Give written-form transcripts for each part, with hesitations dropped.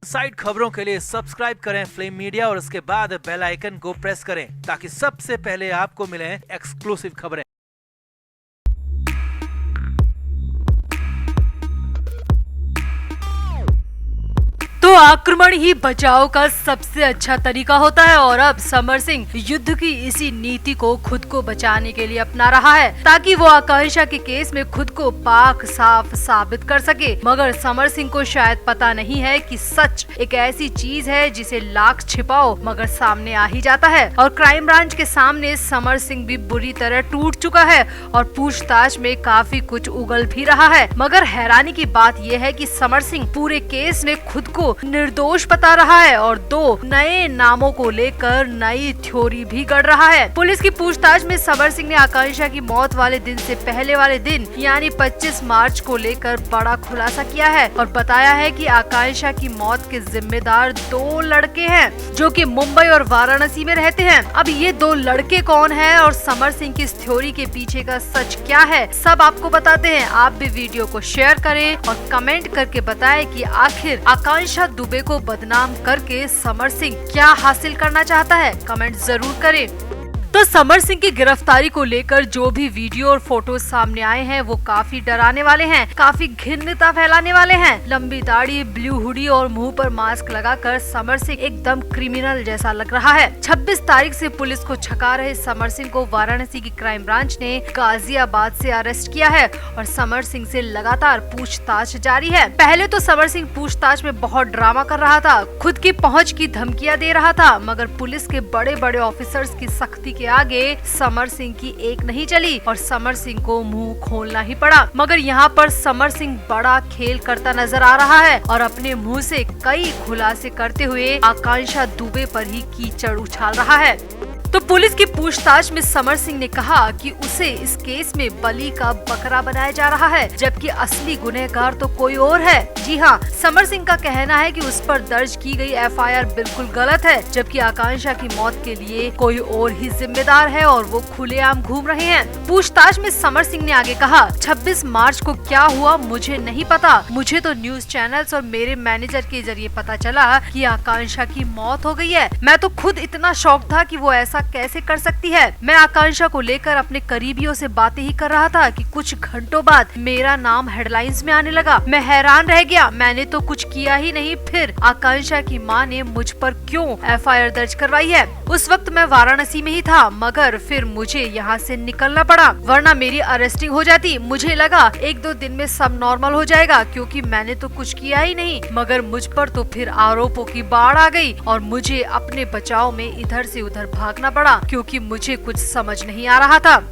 Side खबरों के लिए सब्सक्राइब करें फ्लेम मीडिया और उसके बाद बेल आइकन को प्रेस करें ताकि सबसे पहले आपको मिले एक्सक्लूसिव खबरें। तो आक्रमण ही बचाव का सबसे अच्छा तरीका होता है और अब समर सिंह युद्ध की इसी नीति को खुद को बचाने के लिए अपना रहा है ताकि वो आकांक्षा के केस में खुद को पाक साफ साबित कर सके। मगर समर सिंह को शायद पता नहीं है कि सच एक ऐसी चीज है जिसे लाख छिपाओ मगर सामने आ ही जाता है। और क्राइम ब्रांच के सामने समर सिंह भी बुरी तरह टूट चुका है और पूछताछ में काफी कुछ उगल भी रहा है। मगर हैरानी की बात यह है कि समर सिंह पूरे केस में खुद को निर्दोष बता रहा है और दो नए नामों को लेकर नई थ्योरी भी गढ़ रहा है। पुलिस की पूछताछ में समर सिंह ने आकांक्षा की मौत वाले दिन से पहले वाले दिन यानी 25 मार्च को लेकर बड़ा खुलासा किया है और बताया है कि आकांक्षा की मौत के जिम्मेदार दो लड़के हैं जो कि मुंबई और वाराणसी में रहते हैं। अब ये दो लड़के कौन है और समर सिंह की इस थ्योरी के पीछे का सच क्या है, सब आपको बताते हैं। आप भी वीडियो को शेयर करें और कमेंट करके बताएं कि आखिर आकांक्षा दुबे को बदनाम करके समर सिंह क्या हासिल करना चाहता है, कमेंट जरूर करें। तो समर सिंह की गिरफ्तारी को लेकर जो भी वीडियो और फोटो सामने आए हैं वो काफी डराने वाले हैं, काफी घिन्नता फैलाने वाले हैं। लंबी दाढ़ी, ब्लू हुडी और मुंह पर मास्क लगाकर समर सिंह एकदम क्रिमिनल जैसा लग रहा है। 26 तारीख से पुलिस को छका रहे समर सिंह को वाराणसी की क्राइम ब्रांच ने गाजियाबाद से अरेस्ट किया है और समर सिंह से लगातार पूछताछ जारी है। पहले तो समर सिंह पूछताछ में बहुत ड्रामा कर रहा था, खुद की पहुँच की धमकियाँ दे रहा था, मगर पुलिस के बड़े बड़े ऑफिसर्स की सख्ती के आगे समर सिंह की एक नहीं चली और समर सिंह को मुंह खोलना ही पड़ा। मगर यहाँ पर समर सिंह बड़ा खेल करता नजर आ रहा है और अपने मुंह से कई खुलासे करते हुए आकांक्षा दुबे पर ही कीचड़ उछाल रहा है। तो पुलिस की पूछताछ में समर सिंह ने कहा कि उसे इस केस में बलि का बकरा बनाया जा रहा है जबकि असली गुनहगार तो कोई और है। जी हाँ, समर सिंह का कहना है कि उस पर दर्ज की गई एफआईआर बिल्कुल गलत है जबकि आकांक्षा की मौत के लिए कोई और ही जिम्मेदार है और वो खुलेआम घूम रहे हैं। पूछताछ में समर सिंह ने आगे कहा, 26 मार्च को क्या हुआ मुझे नहीं पता, मुझे तो न्यूज चैनल्स और मेरे मैनेजर के जरिए पता चला कि आकांक्षा की मौत हो गई है। मैं तो खुद इतना शॉक था कि वो ऐसा कैसे कर सकती है। मैं आकांक्षा को लेकर अपने करीबियों से बातें ही कर रहा था कि कुछ घंटों बाद मेरा नाम हेडलाइंस में आने लगा। मैं हैरान रह गया, मैंने तो कुछ किया ही नहीं। फिर आकांक्षा की माँ ने मुझ पर क्यों एफआईआर दर्ज करवाई है। उस वक्त मैं वाराणसी में ही था मगर फिर मुझे यहाँ से निकलना पड़ा वरना मेरी अरेस्टिंग हो जाती। मुझे लगा 1-2 दिन में सब नॉर्मल हो जाएगा क्योंकि मैंने तो कुछ किया ही नहीं, मगर मुझ पर तो फिर आरोपों की बाढ़ आ गई और मुझे अपने बचाव में इधर से उधर भागना पड़ा क्योंकि मुझे कुछ समझ नहीं आ रहा था।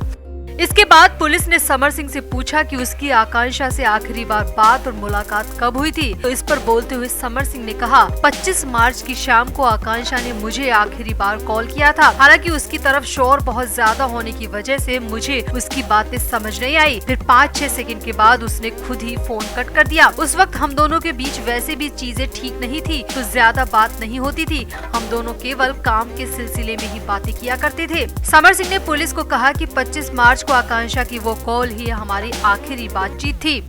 इसके बाद पुलिस ने समर सिंह से पूछा कि उसकी आकांक्षा से आखिरी बार बात और मुलाकात कब हुई थी। तो इस पर बोलते हुए समर सिंह ने कहा, 25 मार्च की शाम को आकांक्षा ने मुझे आखिरी बार कॉल किया था। हालांकि उसकी तरफ शोर बहुत ज्यादा होने की वजह से मुझे उसकी बातें समझ नहीं आई। फिर 5-6 सेकंड के बाद उसने खुद ही फोन कट कर दिया। उस वक्त हम दोनों के बीच वैसे भी चीजें ठीक नहीं थी तो ज्यादा बात नहीं होती थी, हम दोनों केवल काम के सिलसिले में ही बातें किया करते थे। समर सिंह ने पुलिस को कहा कि 25 मार्च को आकांक्षा की वो कॉल ही हमारी आखिरी बातचीत थी।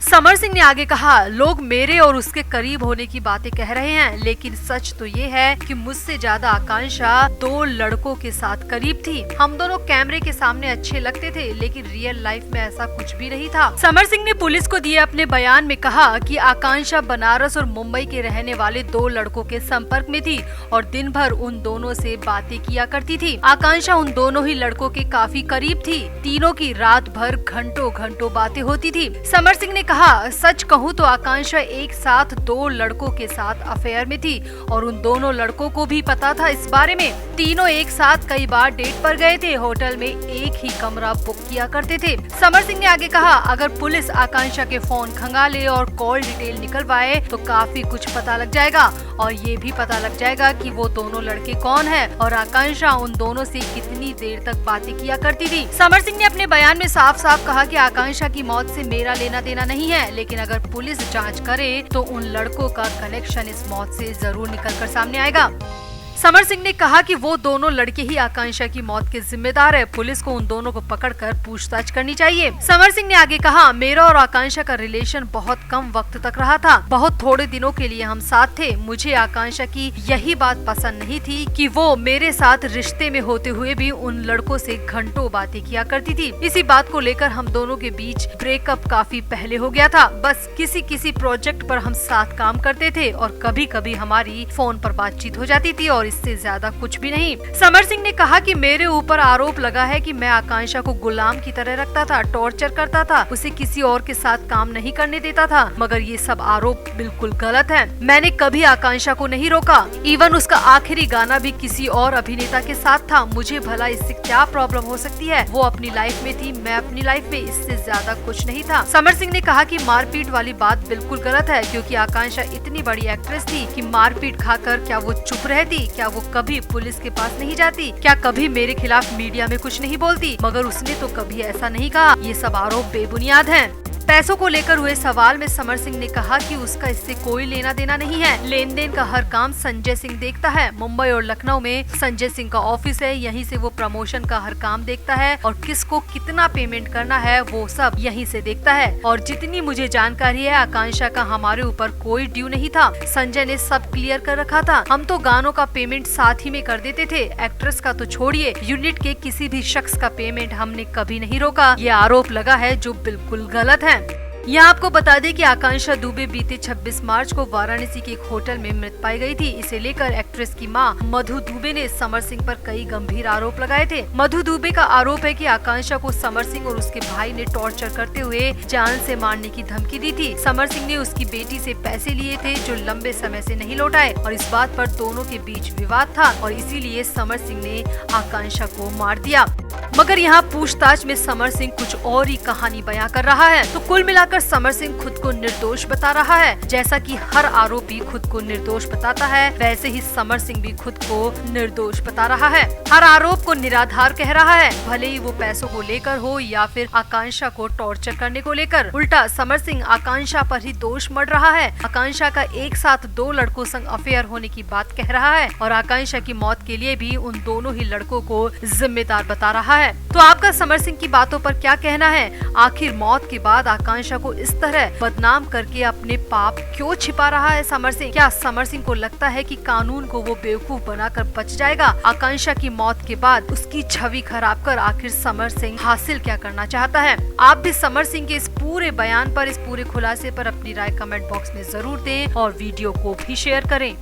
समर सिंह ने आगे कहा, लोग मेरे और उसके करीब होने की बातें कह रहे हैं लेकिन सच तो ये है कि मुझसे ज्यादा आकांक्षा 2 लड़कों के साथ करीब थी। हम दोनों कैमरे के सामने अच्छे लगते थे लेकिन रियल लाइफ में ऐसा कुछ भी नहीं था। समर सिंह ने पुलिस को दिए अपने बयान में कहा कि आकांक्षा बनारस और मुंबई के रहने वाले 2 लड़कों के संपर्क में थी और दिन भर उन दोनों से बातें किया करती थी। आकांक्षा उन दोनों ही लड़कों के काफी करीब थी, तीनों की रात भर घंटों घंटों बातें होती थी। समर सिंह ने कहा, सच कहूँ तो आकांक्षा एक साथ 2 लड़कों के साथ अफेयर में थी और उन दोनों लड़कों को भी पता था इस बारे में। तीनों एक साथ कई बार डेट पर गए थे, होटल में एक ही कमरा बुक किया करते थे। समर सिंह ने आगे कहा, अगर पुलिस आकांक्षा के फोन खंगाले और कॉल डिटेल निकलवाए तो काफी कुछ पता लग जाएगा और ये भी पता लग जाएगा कि वो दोनों लड़के कौन है और आकांक्षा उन दोनों से कितनी देर तक बातें किया करती थी। समर सिंह ने अपने बयान में साफ साफ कहा कि आकांक्षा की मौत से मेरा लेना देना नहीं है, लेकिन अगर पुलिस जांच करे तो उन लड़कों का कनेक्शन इस मौत से जरूर निकल कर सामने आएगा। समर सिंह ने कहा कि वो दोनों लड़के ही आकांक्षा की मौत के जिम्मेदार है। पुलिस को उन दोनों को पकड़कर पूछताछ करनी चाहिए। समर सिंह ने आगे कहा, मेरा और आकांक्षा का रिलेशन बहुत कम वक्त तक रहा था। बहुत थोड़े दिनों के लिए हम साथ थे। मुझे आकांक्षा की यही बात पसंद नहीं थी कि वो मेरे साथ रिश्ते में होते हुए भी उन लड़कों से घंटों बातें किया करती थी। इसी बात को लेकर हम दोनों के बीच ब्रेकअप काफी पहले हो गया था। बस किसी प्रोजेक्ट पर हम साथ काम करते थे और कभी कभी हमारी फोन पर बातचीत हो जाती थी और इससे ज्यादा कुछ भी नहीं। समर सिंह ने कहा कि मेरे ऊपर आरोप लगा है कि मैं आकांक्षा को गुलाम की तरह रखता था, टॉर्चर करता था, उसे किसी और के साथ काम नहीं करने देता था। मगर ये सब आरोप बिल्कुल गलत है। मैंने कभी आकांक्षा को नहीं रोका। इवन उसका आखिरी गाना भी किसी और अभिनेता के साथ था। मुझे भला इससे क्या प्रॉब्लम हो सकती है? वो अपनी लाइफ में थी, मैं अपनी लाइफ में, इससे ज्यादा कुछ नहीं था। समर सिंह ने कहा कि मारपीट वाली बात बिल्कुल गलत है, क्योंकि आकांक्षा इतनी बड़ी एक्ट्रेस थी कि मारपीट खाकर क्या वो चुप रहती? क्या वो कभी पुलिस के पास नहीं जाती? क्या कभी मेरे खिलाफ मीडिया में कुछ नहीं बोलती? मगर उसने तो कभी ऐसा नहीं कहा। ये सब आरोप बेबुनियाद हैं। पैसों को लेकर हुए सवाल में समर सिंह ने कहा कि उसका इससे कोई लेना देना नहीं है। लेन देन का हर काम संजय सिंह देखता है। मुंबई और लखनऊ में संजय सिंह का ऑफिस है, यहीं से वो प्रमोशन का हर काम देखता है और किसको कितना पेमेंट करना है वो सब यहीं से देखता है। और जितनी मुझे जानकारी है, आकांक्षा का हमारे ऊपर कोई ड्यू नहीं था। संजय ने सब क्लियर कर रखा था। हम तो गानों का पेमेंट साथ ही में कर देते थे। एक्ट्रेस का तो छोड़िए, यूनिट के किसी भी शख्स का पेमेंट हमने कभी नहीं रोका। ये आरोप लगा है जो बिल्कुल गलत है। यहाँ आपको बता दें कि आकांक्षा दुबे बीते 26 मार्च को वाराणसी के एक होटल में मृत पाई गई थी। इसे लेकर एक्ट्रेस की मां मधु दुबे ने समर सिंह पर कई गंभीर आरोप लगाए थे। मधु दुबे का आरोप है कि आकांक्षा को समर सिंह और उसके भाई ने टॉर्चर करते हुए जान से मारने की धमकी दी थी। समर सिंह ने उसकी बेटी से पैसे लिए थे जो लंबे समय से नहीं लौटाए और इस बात पर दोनों के बीच विवाद था और इसीलिए समर सिंह ने आकांक्षा को मार दिया। मगर यहाँ पूछताछ में समर सिंह कुछ और ही कहानी बयां कर रहा है। तो कुल मिलाकर समर सिंह खुद को निर्दोष बता रहा है। जैसा कि हर आरोपी खुद को निर्दोष बताता है, वैसे ही समर सिंह भी खुद को निर्दोष बता रहा है। हर आरोप को निराधार कह रहा है, भले ही वो पैसों को लेकर हो या फिर आकांक्षा को टॉर्चर करने को लेकर। उल्टा समर सिंह आकांक्षा पर ही दोष मढ़ रहा है। आकांक्षा का एक साथ 2 लड़कों संग अफेयर होने की बात कह रहा है और आकांक्षा की मौत के लिए भी उन दोनों ही लड़कों को जिम्मेदार बता रहा है। तो आपका समर सिंह की बातों पर क्या कहना है? आखिर मौत के बाद आकांक्षा को इस तरह बदनाम करके अपने पाप क्यों छिपा रहा है समर सिंह? क्या समर सिंह को लगता है कि कानून को वो बेवकूफ बनाकर बच जाएगा? आकांक्षा की मौत के बाद उसकी छवि खराब कर आखिर समर सिंह हासिल क्या करना चाहता है? आप भी समर सिंह के इस पूरे बयान पर, इस पूरे खुलासे पर अपनी राय कमेंट बॉक्स में जरूर दें और वीडियो को भी शेयर करें।